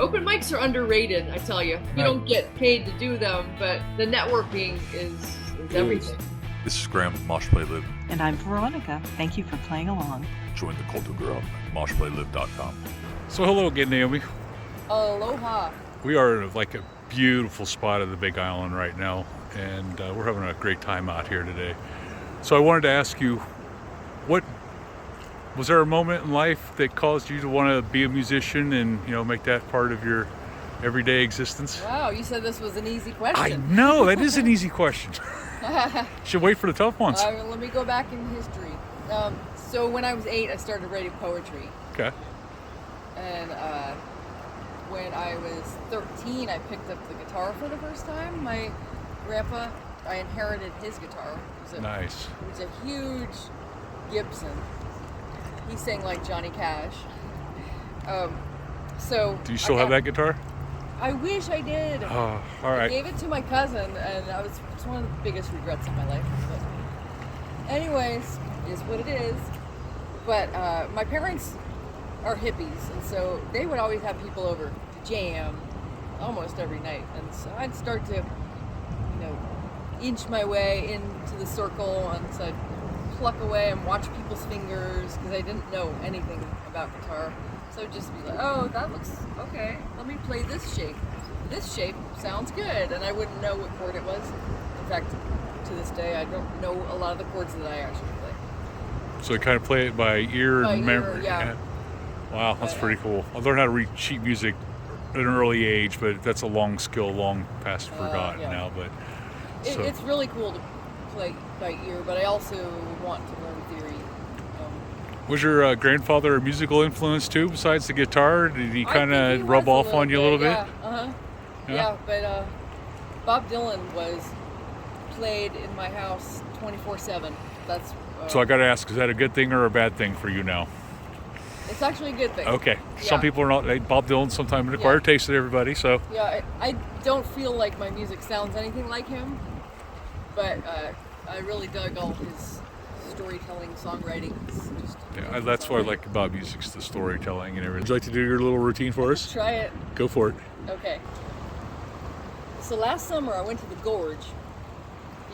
Open mics are underrated, I tell you. You don't get paid to do them, but the networking is everything. This is Graham with MoshPlayLive. And I'm Veronica. Thank you for playing along. Join the cult of grub at MoshPlayLive.com. So hello again, Naomi. Aloha. We are in like a beautiful spot of the Big Island right now, and we're having a great time out here today. So I wanted to ask you, was there a moment in life that caused you to want to be a musician and, make that part of your everyday existence? Wow, you said this was an easy question. I know, that is an easy question. Should wait for the tough ones. Let me go back in history. So when I was 8, I started writing poetry. Okay. And when I was 13, I picked up the guitar for the first time. My grandpa, I inherited his guitar. Nice. It was a huge Gibson. He sang like Johnny Cash. So do you still have that guitar? I wish I did. Oh, all right. I gave it to my cousin, and it's one of the biggest regrets of my life. But anyways, is what it is. But my parents are hippies, and so they would always have people over to jam almost every night. And so I'd start to, inch my way into the circle, and so I'd pluck away and watch people's fingers because I didn't know anything about guitar. So I'd just be like, oh, that looks okay. Let me play this shape. This shape sounds good. And I wouldn't know what chord it was. In fact, to this day, I don't know a lot of the chords that I actually play. So you kind of play it by ear and memory. Yeah. Wow, that's pretty cool. I learned how to read sheet music at an early age, but that's a long skill, long past forgotten now. But it's really cool to play by ear, but I also want to learn theory. Was your grandfather a musical influence too, besides the guitar? Did he kind of rub off on you a little bit? Yeah, but Bob Dylan was played in my house 24/7. That's. So I got to ask, is that a good thing or a bad thing for you now? It's actually a good thing. Okay. Yeah. Some people are not. Bob Dylan sometimes an acquired taste of everybody. So. Yeah, I don't feel like my music sounds anything like him, but I really dug all his storytelling, songwriting. That's what I like about music, is the storytelling and everything. Would you like to do your little routine for us? Try it. Go for it. Okay. So last summer I went to the Gorge.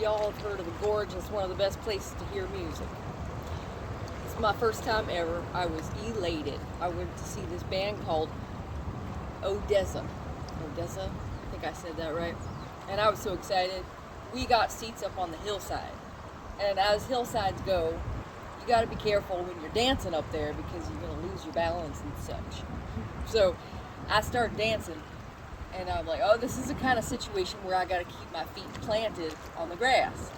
Y'all have heard of the Gorge. It's one of the best places to hear music. It's my first time ever. I was elated. I went to see this band called Odessa. Odessa? I think I said that right. And I was so excited. We got seats up on the hillside. And as hillsides go, you got to be careful when you're dancing up there because you're going to lose your balance and such. So I started dancing, and I'm like, oh, this is the kind of situation where I got to keep my feet planted on the grass.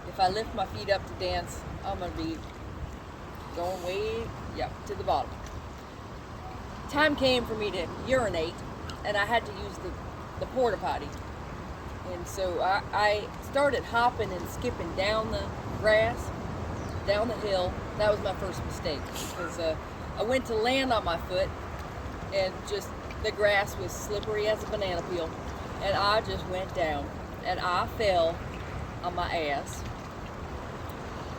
If I lift my feet up to dance, I'm going to be going way to the bottom. Time came for me to urinate, and I had to use the porta potty. And so I started hopping and skipping down the grass, down the hill. That was my first mistake because I went to land on my foot and just the grass was slippery as a banana peel. And I just went down and I fell on my ass.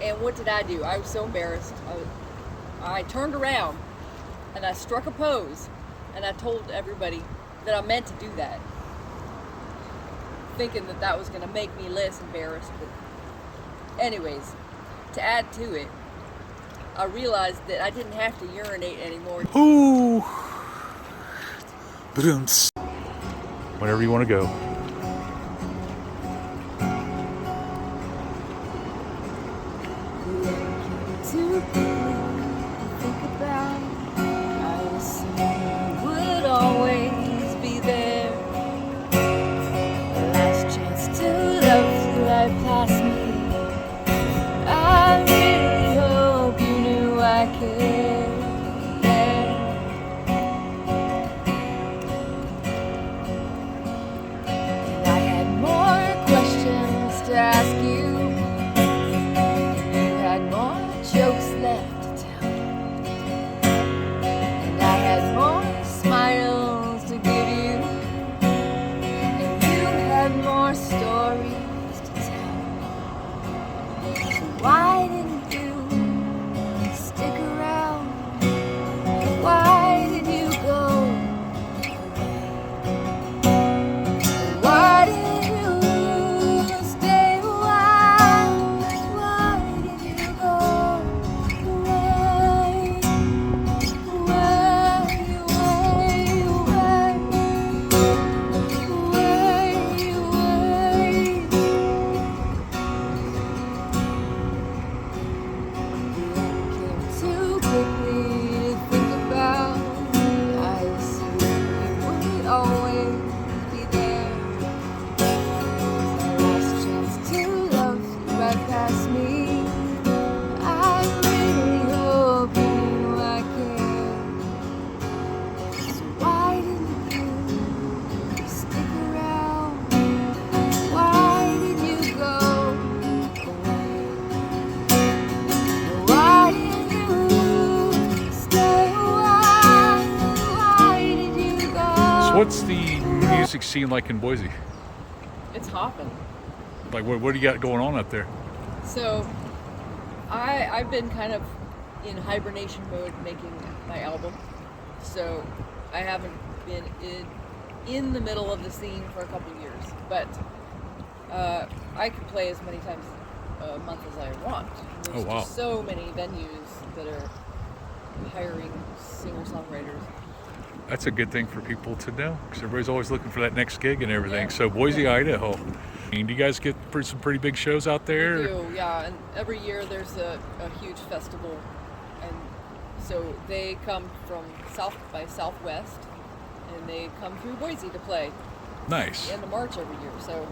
And what did I do? I was so embarrassed. I turned around and I struck a pose and I told everybody that I meant to do that, thinking that was going to make me less embarrassed. But anyways, to add to it, I realized that I didn't have to urinate anymore. Ooh. Whenever you want to go. To think about, I assumed you would always be there. Last chance to love you right past me. I really hope you knew I cared. What's the music scene like in Boise? It's hopping. Like, what do you got going on up there? So, I've been kind of in hibernation mode making my album. So, I haven't been in the middle of the scene for a couple years. But I can play as many times a month as I want. There's just so many venues that are hiring singer-songwriters. That's a good thing for people to know, because everybody's always looking for that next gig and everything. Yeah. So Boise, Idaho. And do you guys get some pretty big shows out there? We do, yeah. And every year there's a huge festival. And so they come from South by Southwest, and they come through Boise to play. Nice. End of March every year. So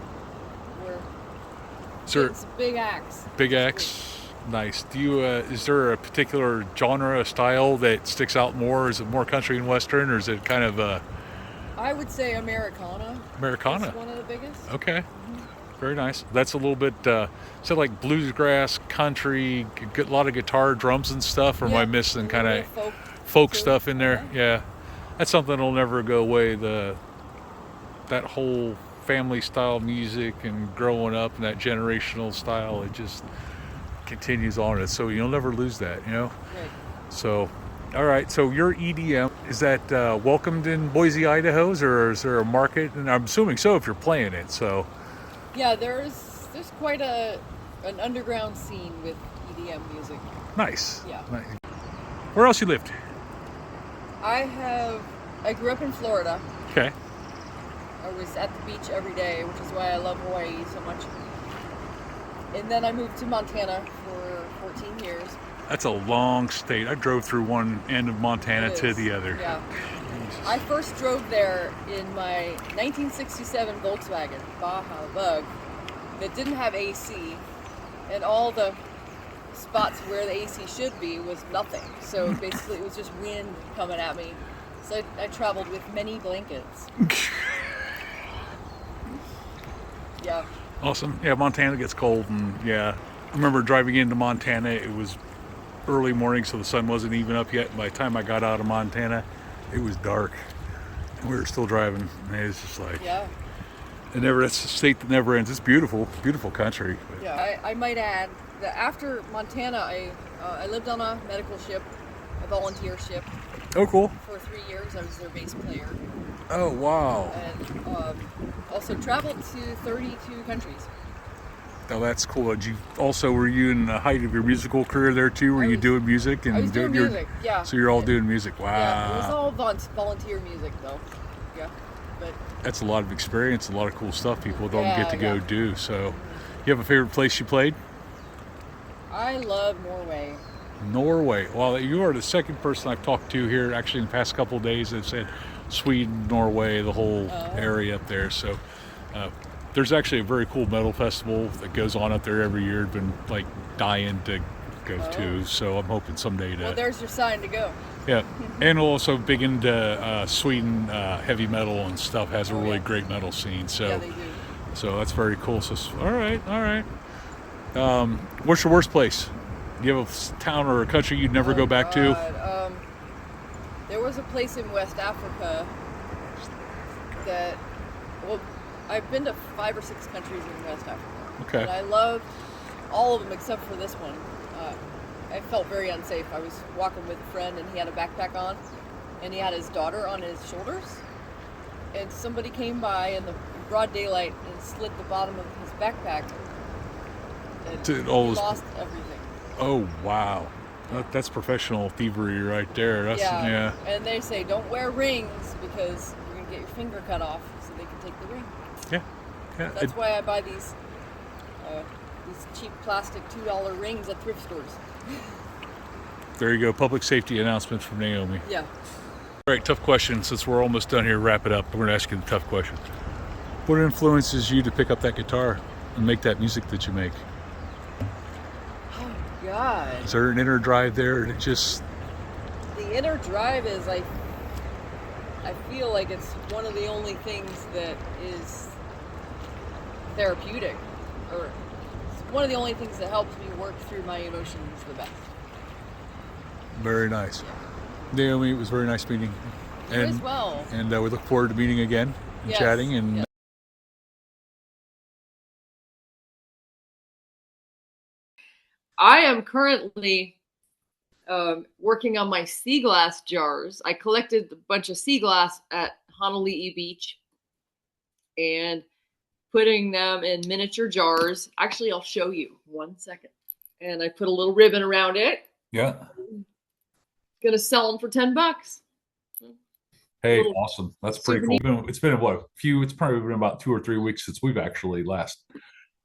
Sir, it's big acts. big acts. Nice. Do you? Is there a particular genre, style that sticks out more? Is it more country and western, or is it kind of I would say Americana. Americana? It's one of the biggest. Okay. Very nice. That's a little bit, so like bluegrass, country, a lot of guitar, drums and stuff, or am I missing kind of folk stuff in there? Yeah. That's something that'll never go away. That whole family style music and growing up and that generational style, it just continues on. So you'll never lose that, you know? Right. So, all right. So your EDM, is that welcomed in Boise, Idaho, or is there a market? And I'm assuming so if you're playing it, so. Yeah, there's quite an underground scene with EDM music. Nice. Yeah. Nice. Where else you lived? I grew up in Florida. Okay. I was at the beach every day, which is why I love Hawaii so much. And then I moved to Montana for 14 years. That's a long state. I drove through one end of Montana to the other. Yeah. I first drove there in my 1967 Volkswagen Baja Bug that didn't have AC, and all the spots where the AC should be was nothing. So basically it was just wind coming at me. So I traveled with many blankets. Yeah. Awesome. Yeah, Montana gets cold, and yeah. I remember driving into Montana, it was early morning, so the sun wasn't even up yet. By the time I got out of Montana, it was dark. And we were still driving, and it was just like, Yeah. It's a state that never ends. It's beautiful, beautiful country. But Yeah. I might add that after Montana, I lived on a medical ship, a volunteer ship. oh, cool. For 3 years. I was their bass player. Oh, wow. And also traveled to 32 countries. Oh, that's cool. Were you in the height of your musical career there too? Were you doing music? I was doing music, yeah. So you're all doing music. Wow. Yeah, it was all volunteer music though. Yeah, but that's a lot of experience, a lot of cool stuff people don't get to go do. So, you have a favorite place you played? I love Norway. Norway. Well, you are the second person I've talked to here actually in the past couple of days that said Sweden, Norway, the whole area up there. So, there's actually a very cool metal festival that goes on up there every year. I've been like dying to go to, so I'm hoping someday to. Well, there's your sign to go. Yeah, and also big into Sweden heavy metal and stuff. Has a really great metal scene. So, yeah, they do. So that's very cool. So, all right. What's your worst place? Do you have a town or a country you'd never go back to? There was a place in West Africa that, well, I've been to 5 or 6 countries in West Africa. Okay. And I loved all of them except for this one. I felt very unsafe. I was walking with a friend and he had a backpack on and he had his daughter on his shoulders. And somebody came by in the broad daylight and slit the bottom of his backpack. And he lost everything. Oh, wow. That's professional thievery right there. Yeah. And they say don't wear rings because you're going to get your finger cut off so they can take the ring. Yeah. That's why I buy these cheap plastic $2 rings at thrift stores. There you go. Public safety announcement from Naomi. Yeah. All right, tough question. Since we're almost done here, wrap it up. We're going to ask you the tough question. What influences you to pick up that guitar and make that music that you make? Oh, God. Is there an inner drive there? The inner drive is I feel like it's one of the only things that is therapeutic, or it's one of the only things that helps me work through my emotions the best. Very nice. Naomi, it was very nice meeting you. You as well. And we look forward to meeting again and chatting. And yes. I am currently working on my sea glass jars. I collected a bunch of sea glass at Honolulu Beach and putting them in miniature jars. Actually, I'll show you 1 second. And I put a little ribbon around it. Yeah. Gonna sell them for $10. Hey, awesome. That's pretty cool. It's been it's probably been about 2 or 3 weeks since we've actually last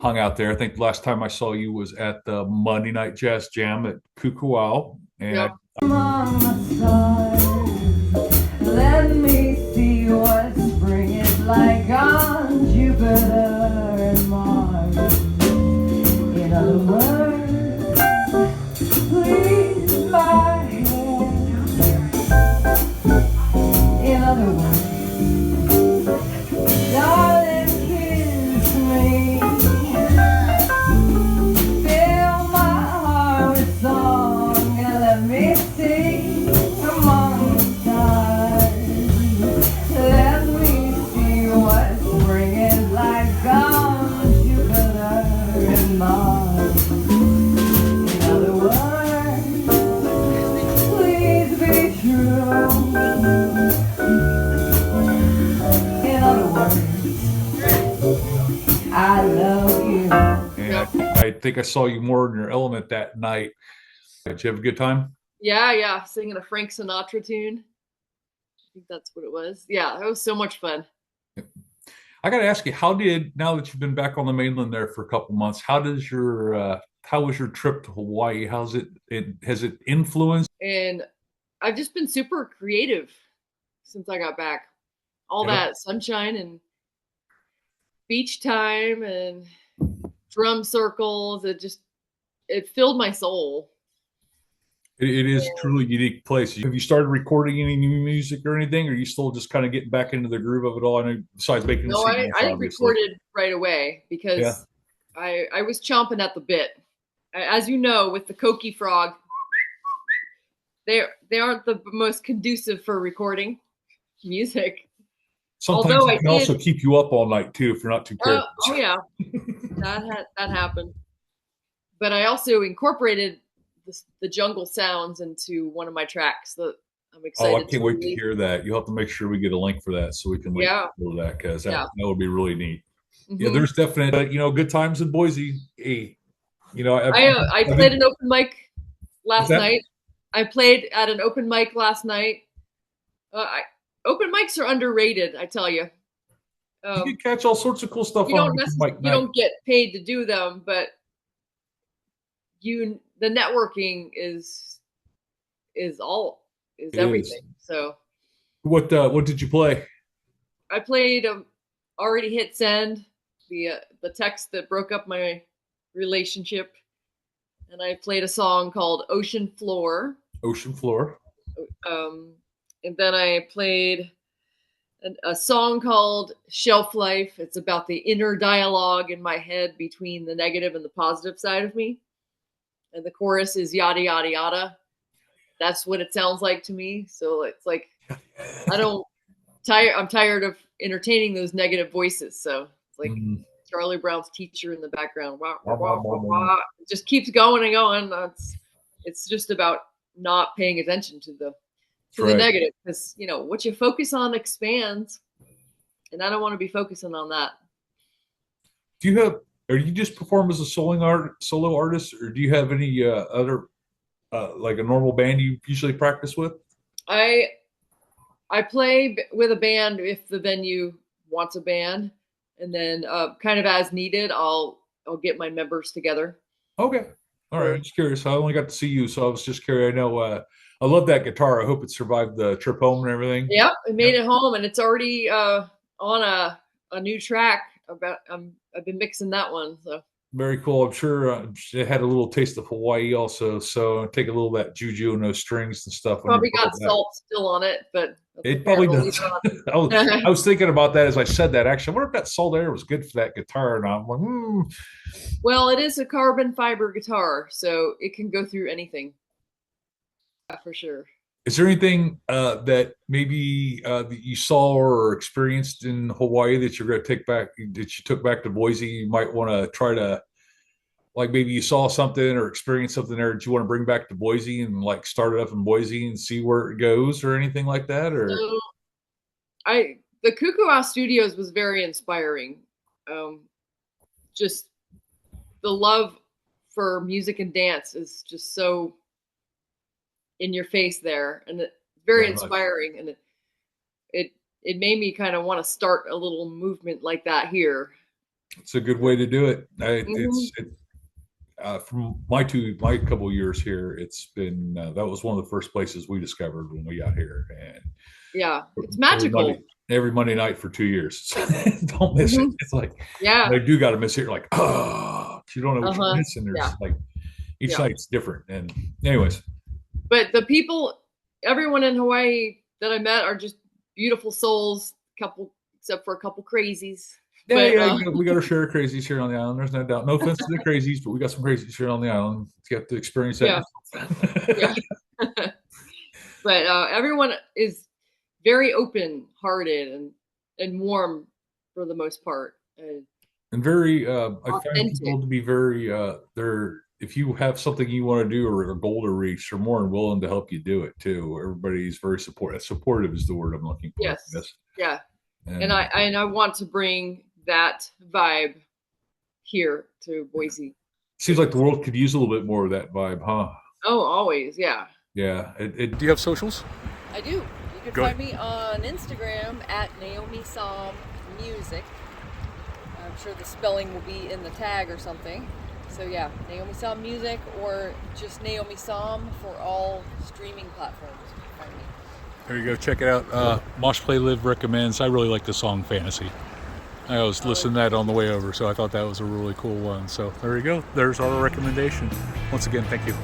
hung out there. I think the last time I saw you was at the Monday Night Jazz Jam at Kukuau. And let me see what spring is like on Jupiter and Mars. In other words, please my hand. In other words, darling, kiss me. Fill my heart with song and let me sing among the stars. Let me see what spring is like on Jupiter and Mars. In other words, please be true. In other words, I love you. And I think I saw you more in your element that night. Did you have a good time? Yeah, singing a Frank Sinatra tune. I think that's what it was. Yeah, it was so much fun. I got to ask you, now that you've been back on the mainland there for a couple months, how was your trip to Hawaii? Has it influenced? And I've just been super creative since I got back. All that sunshine and beach time and drum circles, it filled my soul. It is truly a unique place. Have you started recording any new music or anything? Or are you still just kind of getting back into the groove of it all? I know, besides making No, I recorded right away because I was chomping at the bit. As you know, with the Koki frog, they aren't the most conducive for recording music. Sometimes it can also keep you up all night too if you're not too careful. Oh yeah, that happened. But I also incorporated the jungle sounds into one of my tracks that I'm excited. Oh, I can't wait to hear that. You'll have to make sure we get a link for that so we can link to that, because that would be really neat. Mm-hmm. Yeah, there's definite good times in Boise. I played an open mic last night. I played at an open mic last night. Open mics are underrated, I tell you. You can catch all sorts of cool stuff on open mic night. You don't get paid to do them, but the networking is everything. So what did you play? I played Already Hit Send, the text that broke up my relationship, and I played a song called Ocean Floor. And then I played a song called Shelf Life. It's about the inner dialogue in my head between the negative and the positive side of me. And the chorus is yada, yada, yada. That's what it sounds like to me. So it's like, I'm tired of entertaining those negative voices. So it's like Charlie Brown's teacher in the background. Wah, wah, wah, wah, wah. It just keeps going and going. It's just about not paying attention to the negative, because what you focus on expands, and I don't want to be focusing on that. Are you just perform as a solo artist, or do you have any other like a normal band you usually practice with? I play with a band if the venue wants a band, and then kind of as needed, I'll get my members together. Okay, all right. I'm just curious. I only got to see you, so I was just curious. I know. I love that guitar. I hope it survived the trip home and everything. Yep, it made it home, and it's already on a new track. I've been mixing that one. So very cool. I'm sure it had a little taste of Hawaii also. So take a little of that juju and those strings and stuff. Probably got salt still on it, but it probably does. I was thinking about that as I said that. Actually, I wonder if that salt air was good for that guitar. And I'm like, Well, it is a carbon fiber guitar, so it can go through anything. For sure. Is there anything that maybe that you saw or experienced in Hawaii that you're going to take back, that you took back to Boise? You might want to try to, like, maybe you saw something or experienced something there that you want to bring back to Boise and like start it up in Boise and see where it goes or anything like that? Or So the Cuckoo House Studios was very inspiring. Just the love for music and dance is just so in your face there, and it's very inspiring. And it made me kind of want to start a little movement like that here. it's a good way to do it. Mhm. From my couple of years here, it's been that was one of the first places we discovered when we got here, and Yeah, it's every magical. Monday night for 2 years. Don't miss it. Mhm. It's like Yeah. I do got to miss it. You're like, oh, you don't know what you're Uh-huh. missing. There's Yeah. like each Yeah. night's different. And anyways, But the people, everyone in Hawaii that I met are just beautiful souls. Except for a couple crazies. But we got our share of crazies here on the island. There's no doubt. No offense to the crazies, but we got some crazies here on the island. You have to experience that. Yeah. Yeah. But everyone is very open-hearted and warm for the most part. And very I find Authentic. people to be very they're if you have something you want to do or a goal to reach, they're more than willing to help you do it too. Everybody's very supportive is the word I'm looking for. Yes. Yes. Yeah. And I want to bring that vibe here to Boise. seems like the world could use a little bit more of that vibe, huh? Oh, always, yeah. Yeah. Do you have socials? I do. You can Go find me on Instagram at Naomi Psalm Music. I'm sure the spelling will be in the tag or something. So yeah, Naomi Psalm Music, or just Naomi Psalm for all streaming platforms. You can find me. There you go. Check it out. MoshPlayLive recommends. I really like the song Fantasy. I always listen to that on the way over, so I thought that was a really cool one. So there you go. There's our recommendation. Once again, thank you.